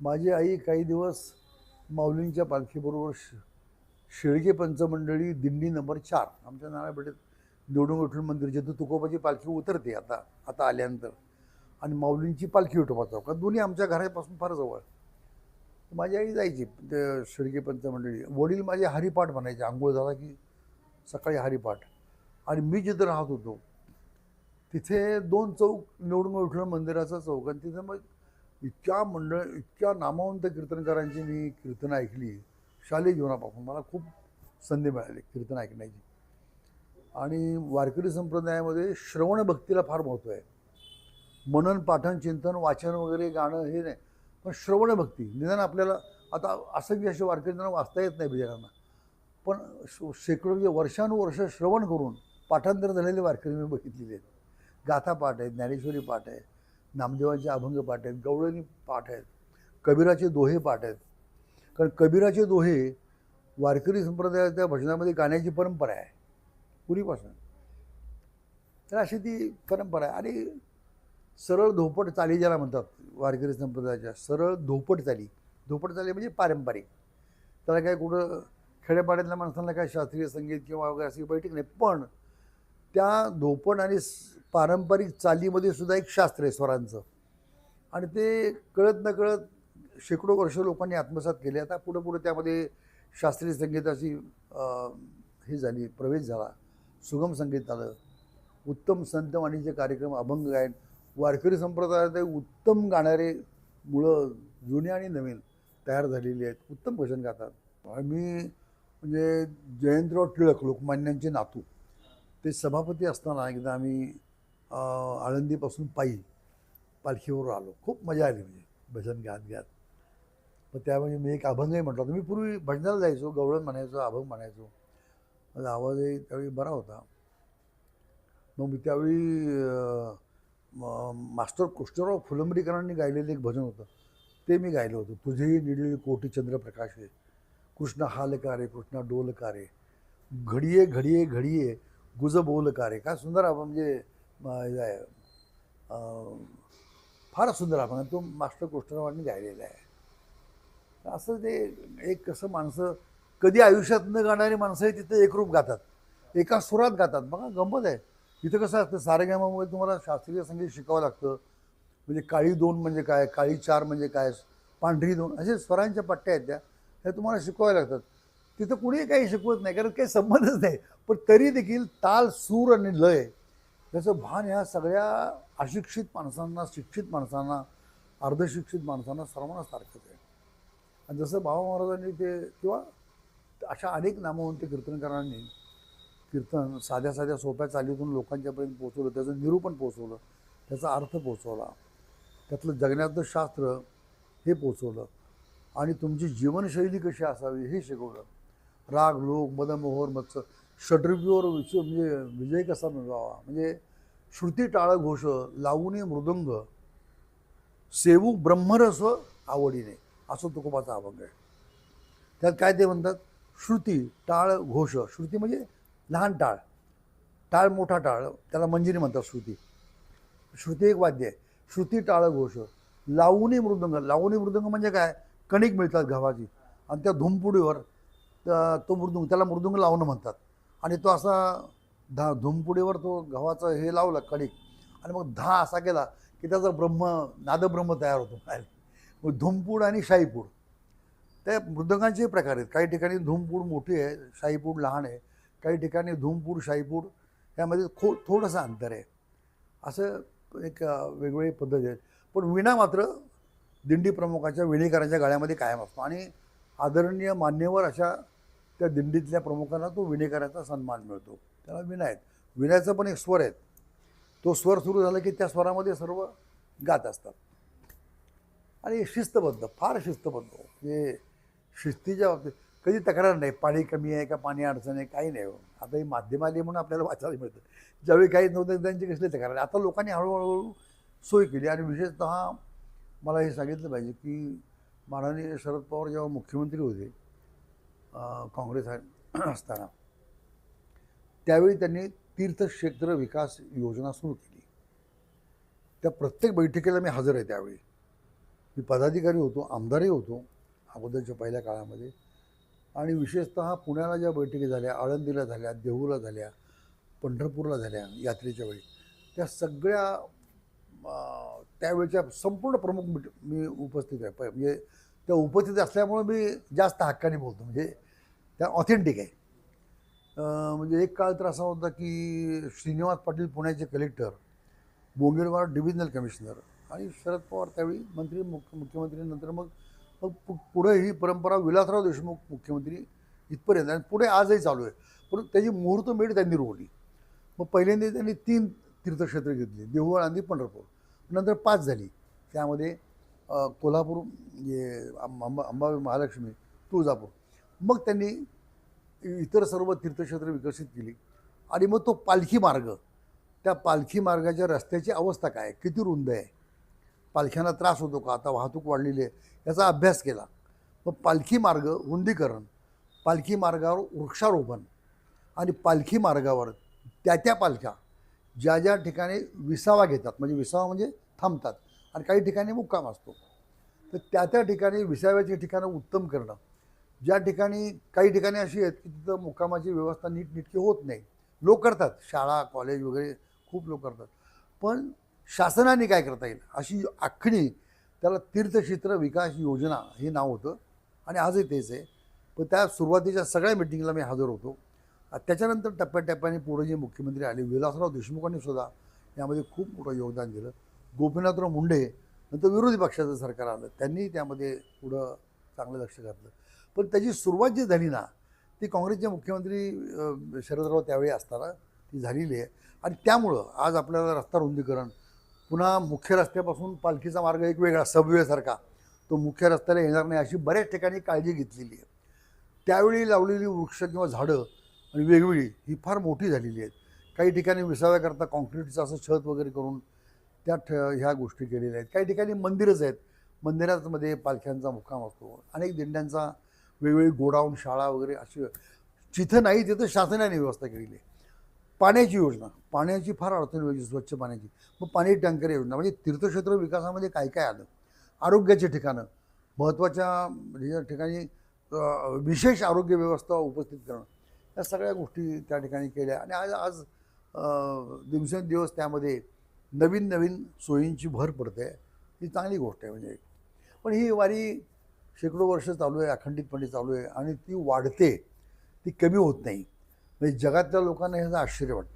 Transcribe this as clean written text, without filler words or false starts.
माझी आई काही दिवस माऊलींच्या पालखीबरोबर शेळके पंचमंडळी दिंडी नंबर 4 आमच्या नारायणपेठेत निवडून विठ्ठल मंदिर जिथं तुकोबाची पालखी उतरते आता आता आल्यानंतर, आणि माऊलींची पालखी विठोबा चौकात, दोन्ही आमच्या घरापासून फार जवळ. माझी आई जायची ते शेळके पंचमंडळी. वडील माझे हरिपाठ म्हणायचे, आंघोळ झाला की सकाळी हरिपाठ. आणि मी जिथं राहत होतो तिथे 2 चौक निवडून विठ्ठल मंदिराचा चौक, आणि तिथं मग इतक्या नामवंत कीर्तनकारांची मी कीर्तनं ऐकली. शालेय जीवनापासून मला खूप संधी मिळाली कीर्तन ऐकण्याची. आणि वारकरी संप्रदायामध्ये श्रवण भक्तीला फार महत्त्व आहे. मनन, पाठन, चिंतन, वाचन वगैरे गाणं हे नाही, पण श्रवण भक्ती निदान आपल्याला आता असं की असे वारकरींना वाचता येत नाही बिचारांना, पण शेकडो म्हणजे वर्षानुवर्ष श्रवण करून पाठांतर झालेले वारकरी मी बघितलेले आहेत. गाथा पाठ आहेत, ज्ञानेश्वरी पाठ आहे, नामदेवांचे अभंग पाठ आहेत, गवळणी पाठ आहेत, कबीराचे दोहे पाठ आहेत. कारण कबीराचे दोहे वारकरी संप्रदायाच्या भजनामध्ये गाण्याची परंपरा आहे पूर्वीपासून. तर अशी ती परंपरा आहे. आणि सरळ धोपट चाली ज्याला म्हणतात वारकरी संप्रदायाच्या, सरळ धोपट चाली म्हणजे पारंपरिक. त्याला काय कुठं खेड्यापाड्यातल्या माणसांना काय शास्त्रीय संगीत किंवा वगैरे अशी बैठक नाही, पण त्या धोपट आणि पारंपरिक चालीमध्ये सुद्धा एक शास्त्र आहे स्वरांचं, आणि ते कळत न कळत शेकडो वर्ष लोकांनी आत्मसात केले. आता पुढं पुढं त्यामध्ये शास्त्रीय संगीताची ही झाली, प्रवेश झाला, सुगम संगीत आलं, उत्तम संत वाणीचे कार्यक्रम, अभंग गायन. वारकरी संप्रदायात उत्तम गाणारे मुळं जुने आणि नवीन तयार झालेली आहेत, उत्तम भजन गातात. मी म्हणजे जयंतराव टिळक लोकमान्यांचे नातू, ते सभापती असताना एकदा आम्ही आळंदीपासून पायी पालखीवर आलो. खूप मजा आली म्हणजे भजन गात. पण त्यावेळी मी एक अभंगही म्हटला होता. मी पूर्वी भजनाला जायचो, गवळण म्हणायचो, अभंग म्हणायचो. माझा आवाजही त्यावेळी बरा होता. मग मी त्यावेळी मास्टर कृष्णराव फुलंब्रीकरांनी गायलेलं एक भजन होतं, ते मी गायलं होतं. तुझेही निळी कोटी चंद्रप्रकाशे, कृष्ण हालकारे कृष्ण डोलकारे, घडिये घडिये घडिये गुज बोलकारे. काय सुंदर म्हणजे फार सुंदर आपण तो मास्टर कृष्णरावांनी गायलेला आहे. असं ते एक कसं माणसं कधी आयुष्यात न गाणारी माणसंही तिथे एकरूप गातात, एका सुरात गातात. बघा गंमत आहे. इथं कसं असतं, सारेगममध्ये तुम्हाला शास्त्रीय संगीत शिकावं लागतं. म्हणजे काळी 2 म्हणजे काय, काळी 4 म्हणजे काय, पांढरी 2 असे स्वरांच्या पट्ट्या आहेत त्या तुम्हाला शिकवाव्या लागतात. तिथं कुणीही काही शिकवत नाही, कारण काही संबंधच नाही. पण तरी देखील ताल, सूर आणि लय याचं भान ह्या सगळ्या अशिक्षित माणसांना, शिक्षित माणसांना, अर्धशिक्षित माणसांना सर्वांना सारखंच आहे. आणि जसं बाबा महाराजांनी ते किंवा अशा अनेक नामवंत कीर्तनकारांनी कीर्तन साध्या साध्या सोप्या चालीतून लोकांच्यापर्यंत पोचवलं, त्याचं निरूपण पोचवलं, त्याचा अर्थ पोचवला, त्यातलं जगण्यातलं शास्त्र हे पोचवलं, आणि तुमची जीवनशैली कशी असावी हे शिकवलं. राग, लोक, मदमोहर, मत्स्य, षड्रिपूवर म्हणजे विजय कसा मिळवावा, म्हणजे श्रुती टाळ घोष लावून मृदंग सेवू ब्रह्मरस आवडीने, असं तुकोबाचा अभंग आहे. त्यात काय ते म्हणतात, श्रुती टाळ घोष. श्रुती म्हणजे लहान टाळ, टाळ मोठा टाळ, त्याला मंजिरी म्हणतात. श्रुती एक वाद्य आहे. श्रुती टाळ घोष लावणी मृदंग. लावणी मृदंग म्हणजे काय, कणिक मिळतात गव्हाची, आणि त्या धुमपुडीवर तो मृदुंग, त्याला मृदुंग लावणं म्हणतात. आणि तो असा धुमपुडीवर तो गव्हाचं हे लावलं कणिक, आणि मग असा केला की त्याचा नादब्रह्म तयार होतो. मग धुमपूड आणि शाईपूड त्या मृदंगांचे प्रकार आहेत. काही ठिकाणी धुमपूड मोठी आहे, शाईपूड लहान आहे. काही ठिकाणी धुमपूड, शाईपूड यामध्ये थोडंसं अंतर आहे. असं एक वेगवेगळी पद्धती आहेत. पण विणा मात्र दिंडी प्रमुखाच्या विणेकरांच्या गळ्यामध्ये कायम असतो, आणि आदरणीय मान्यवर अशा त्या दिंडीतल्या प्रमुखांना तो विणेकराचा सन्मान मिळतो. त्याला विणा आहेत. विण्याचा पण एक स्वर आहेत. तो स्वर सुरू झाला की त्या स्वरामध्ये सर्व गात असतात. आणि शिस्तबद्ध, फार शिस्तबद्ध, म्हणजे शिस्तीच्या बाबतीत कधी तक्रार नाही. पाणी कमी आहे का, पाणी अडचण आहे, काही नाही. आता ही माध्यम आली म्हणून आपल्याला वाचायला मिळतं. ज्यावेळी काही नव्हतं त्यांची कसली तक्रार. आता लोकांनी हळूहळू सोय केली. आणि विशेषतः मला हे सांगितलं पाहिजे की माननीय शरद पवार जेव्हा मुख्यमंत्री होते काँग्रेस असताना, त्यावेळी त्यांनी तीर्थक्षेत्र विकास योजना सुरू केली. त्या प्रत्येक बैठकीला मी हजर आहे त्यावेळी. मी पदाधिकारी होतो, आमदारही होतो अगोदरच्या पहिल्या काळामध्ये. आणि विशेषतः पुण्याला ज्या बैठकी झाल्या, आळंदीला झाल्या, देहूला झाल्या, पंढरपूरला झाल्या यात्रेच्या वेळी, त्या सगळ्या त्यावेळच्या संपूर्ण प्रमुख मी उपस्थित आहे. म्हणजे त्या उपस्थित असल्यामुळे मी जास्त हक्काने बोलतो, म्हणजे त्या ऑथेंटिक आहे. म्हणजे एक काळ तर असा होता की श्रीनिवास पाटील पुण्याचे कलेक्टर, बोंगेरवाड डिव्हिजनल कमिशनर आणि शरद पवार त्यावेळी मंत्री, मुख्यमंत्री. नंतर मग मग पुढे ही परंपरा विलासराव देशमुख मुख्यमंत्री इथपर्यंत, आणि पुढे आजही चालू आहे. पण त्याची मुहूर्तमेढ त्यांनी रोवली. मग पहिल्यांदा त्यांनी 3 तीर्थक्षेत्र घेतली, देहू, आळंदी, पंढरपूर. नंतर 5 झाली. त्यामध्ये कोल्हापूर, म्हणजे अंबाबाई महालक्ष्मी, तुळजापूर. मग त्यांनी इतर सर्व तीर्थक्षेत्र विकसित केली. आणि मग तो पालखी मार्ग, त्या पालखी मार्गाच्या रस्त्याची अवस्था काय, किती रुंद आहे, पालख्यांना त्रास होतो का, आता वाहतूक वाढलेली आहे, याचा अभ्यास केला. मग पालखी मार्ग रुंदीकरण, पालखी मार्गावर वृक्षारोपण, आणि पालखी मार्गावर त्या पालख्या ज्या ज्या ठिकाणी विसावा घेतात, म्हणजे विसावा म्हणजे थांबतात, आणि काही ठिकाणी मुक्काम असतो, तर त्या ठिकाणी विसाव्याची ठिकाणं उत्तम करणं. ज्या ठिकाणी काही ठिकाणी अशी आहेत की तिथं मुक्कामाची व्यवस्था नीटनेटकी होत नाही. लोक करतात, शाळा कॉलेज वगैरे खूप लोक करतात, पण शासनाने काय करता येईल अशी आखणी, त्याला तीर्थक्षेत्र विकास योजना हे नाव होतं, आणि आजही तेच आहे. पण त्या सुरुवातीच्या सगळ्या मिटिंगला मी हजर होतो. त्याच्यानंतर टप्प्याटप्प्याने पुढे जे मुख्यमंत्री आले, विलासराव देशमुखांनी सुद्धा यामध्ये खूप मोठं योगदान दिलं. गोपीनाथराव मुंडे, नंतर विरोधी पक्षाचं सरकार आलं, त्यांनी त्यामध्ये पुढं चांगलं लक्ष घातलं. पण त्याची सुरुवात जी झाली ना, ती काँग्रेसचे मुख्यमंत्री शरदराव त्यावेळी असताना ती झालेली आहे. आणि त्यामुळं आज आपल्याला रस्ता रुंदीकरण, पुन्हा मुख्य रस्त्यापासून पालखीचा मार्ग एक वेगळा सबवेसारखा तो मुख्य रस्त्याला येणार नाही, अशी बऱ्याच ठिकाणी काळजी घेतलेली आहे. त्यावेळी लावलेली वृक्ष किंवा झाडं आणि वेगवेगळी ही फार मोठी झालेली आहेत. काही ठिकाणी विसाव्याकरता कॉन्क्रीटचं असं छत वगैरे करून त्यात ह्या गोष्टी केलेल्या आहेत. काही ठिकाणी मंदिरच आहेत, मंदिरामध्ये पालख्यांचा मुक्काम असतो, अनेक दिंड्यांचा वेगवेगळी गोडाऊन, शाळा वगैरे अशी जिथं नाही तिथं शासनाने व्यवस्था केलेली आहे. पाण्याची योजना, पाण्याची फार अडचण व्हायची, स्वच्छ पाण्याची. मग पाणी टँकर योजना, म्हणजे तीर्थक्षेत्र विकासामध्ये काय काय आलं. आरोग्याची ठिकाणं, महत्त्वाच्या ठिकाणी विशेष आरोग्य व्यवस्था उपस्थित करणं, या सगळ्या गोष्टी त्या ठिकाणी केल्या. आणि आज दिवसेंदिवस त्यामध्ये नवीन नवीन सोयींची भर पडते. ही चांगली गोष्ट आहे. म्हणजे पण ही वारी शेकडो वर्ष चालू आहे, अखंडितपणे चालू आहे, आणि ती वाढते, ती कमी होत नाही. म्हणजे जगातल्या लोकांना ह्याचं आश्चर्य वाटतं.